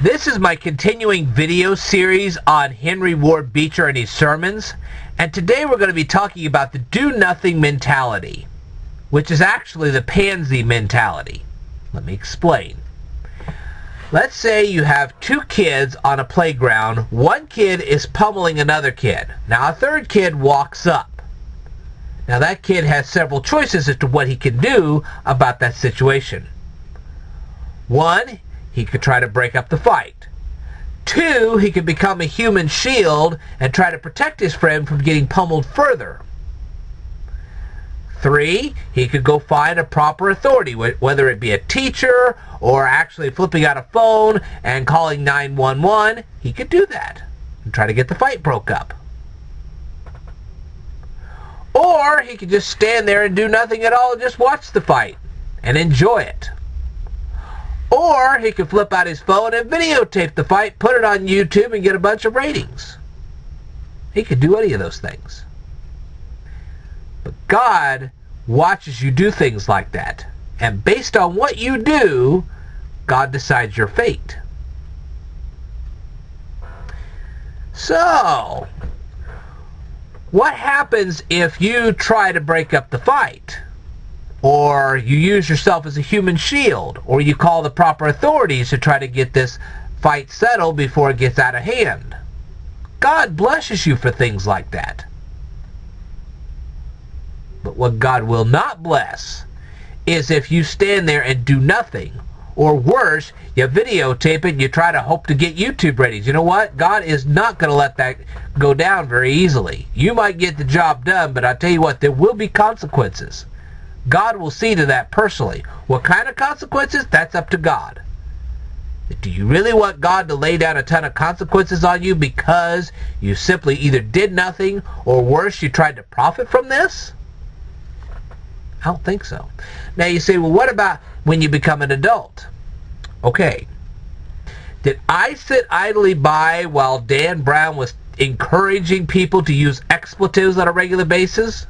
This is my continuing video series on Henry Ward Beecher and his sermons, and today we're going to be talking about the do-nothing mentality, which is actually the pansy mentality. Let me explain. Let's say you have two kids on a playground. One kid is pummeling another kid. Now a third kid walks up. Now that kid has several choices as to what he can do about that situation. One, he could try to break up the fight. Two, he could become a human shield and try to protect his friend from getting pummeled further. Three, he could go find a proper authority, whether it be a teacher or actually flipping out a phone and calling 911. He could do that and try to get the fight broke up. Or he could just stand there and do nothing at all and just watch the fight and enjoy it. Or he could flip out his phone and videotape the fight, put it on YouTube, and get a bunch of ratings. He could do any of those things. But God watches you do things like that. And based on what you do, God decides your fate. So, what happens if you try to break up the fight? Or you use yourself as a human shield, or you call the proper authorities to try to get this fight settled before it gets out of hand? God blesses you for things like that. But what God will not bless is if you stand there and do nothing, or worse, you videotape it and you try to hope to get YouTube ratings. You know what? God is not going to let that go down very easily. You might get the job done, but I'll tell you what, there will be consequences. God will see to that personally. What kind of consequences? That's up to God. Do you really want God to lay down a ton of consequences on you because you simply either did nothing, or worse, you tried to profit from this? I don't think so. Now you say, well, what about when you become an adult? Okay. Did I sit idly by while Dan Brown was encouraging people to use expletives on a regular basis?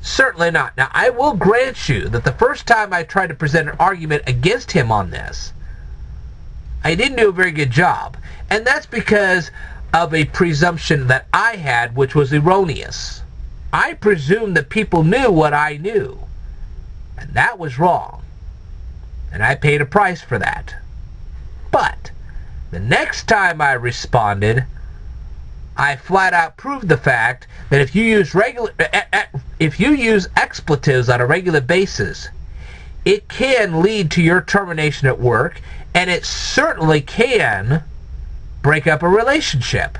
Certainly not. Now, I will grant you that the first time I tried to present an argument against him on this, I didn't do a very good job. And that's because of a presumption that I had, which was erroneous. I presumed that people knew what I knew. And that was wrong. And I paid a price for that. But the next time I responded, I flat out proved the fact that if you use expletives on a regular basis, it can lead to your termination at work, and it certainly can break up a relationship.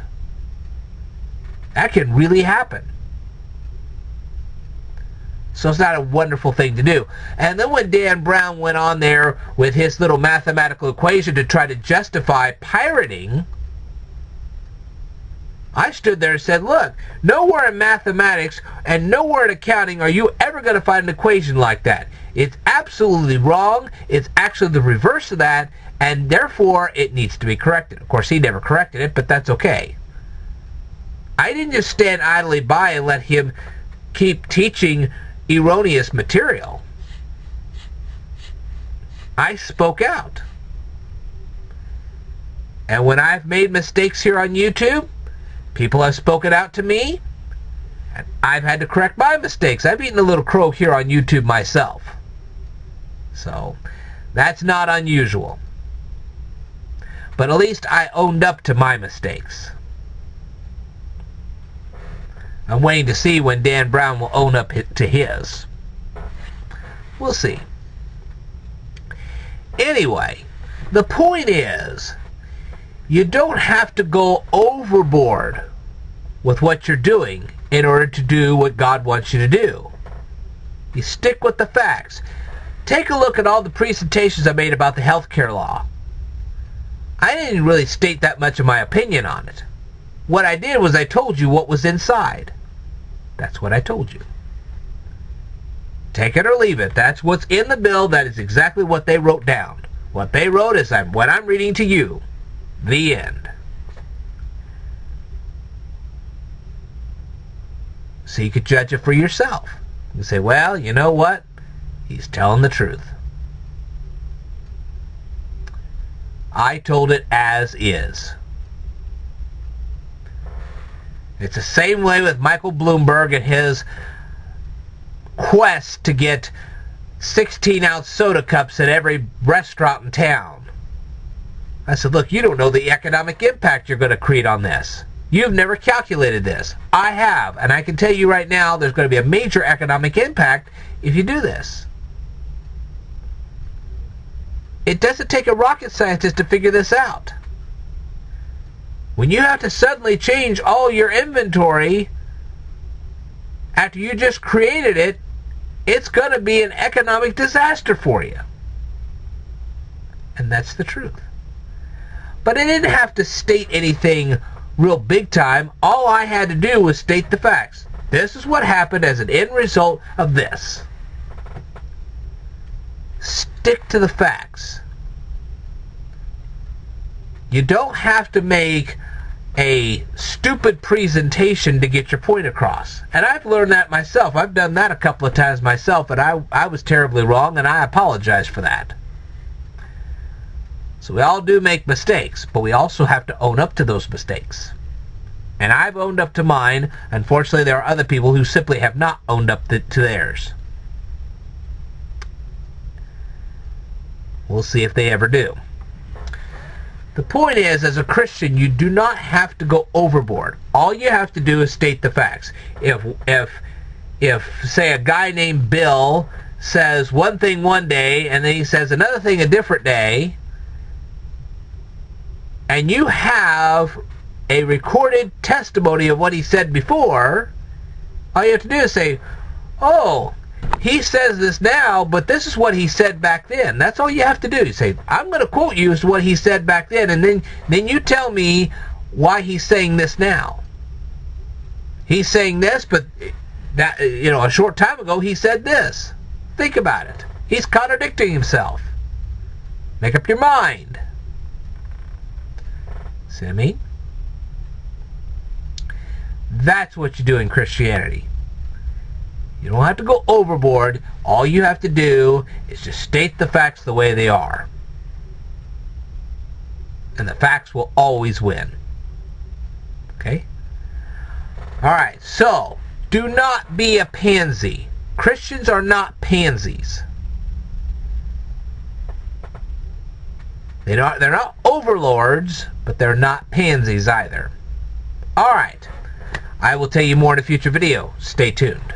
That can really happen. So it's not a wonderful thing to do. And then when Dan Brown went on there with his little mathematical equation to try to justify pirating, I stood there and said, look, nowhere in mathematics and nowhere in accounting are you ever going to find an equation like that. It's absolutely wrong. It's actually the reverse of that, and therefore it needs to be corrected. Of course, he never corrected it, but that's okay. I didn't just stand idly by and let him keep teaching erroneous material. I spoke out. And when I've made mistakes here on YouTube, people have spoken out to me, and I've had to correct my mistakes. I've eaten a little crow here on YouTube myself. So, that's not unusual. But at least I owned up to my mistakes. I'm waiting to see when Dan Brown will own up to his. We'll see. Anyway, the point is, you don't have to go overboard with what you're doing in order to do what God wants you to do. You stick with the facts. Take a look at all the presentations I made about the healthcare law. I didn't really state that much of my opinion on it. What I did was I told you what was inside. That's what I told you. Take it or leave it. That's what's in the bill. That is exactly what they wrote down. What they wrote is what I'm reading to you. The end. So you could judge it for yourself. You say, well, you know what? He's telling the truth. I told it as is. It's the same way with Michael Bloomberg and his quest to get 16-ounce soda cups at every restaurant in town. I said, look, you don't know the economic impact you're going to create on this. You've never calculated this. I have, and I can tell you right now there's going to be a major economic impact if you do this. It doesn't take a rocket scientist to figure this out. When you have to suddenly change all your inventory after you just created it, it's going to be an economic disaster for you. And that's the truth. But I didn't have to state anything real big time. All I had to do was state the facts. This is what happened as an end result of this. Stick to the facts. You don't have to make a stupid presentation to get your point across. And I've learned that myself. I've done that a couple of times myself, and I was terribly wrong, and I apologize for that. So we all do make mistakes, but we also have to own up to those mistakes. And I've owned up to mine. Unfortunately, there are other people who simply have not owned up to theirs. We'll see if they ever do. The point is, as a Christian, you do not have to go overboard. All you have to do is state the facts. If say, a guy named Bill says one thing one day, and then he says another thing a different day, and you have a recorded testimony of what he said before, all you have to do is say, oh, he says this now, but this is what he said back then. That's all you have to do. You say, I'm going to quote you as what he said back then, and then you tell me why he's saying this now. He's saying this, but that, a short time ago he said this. Think about it. He's contradicting himself. Make up your mind. See what I mean? That's what you do in Christianity. You don't have to go overboard. All you have to do is just state the facts the way they are. And the facts will always win. Okay? Alright, so, do not be a pansy. Christians are not pansies. They're not overlords, but they're not pansies either. Alright. I will tell you more in a future video. Stay tuned.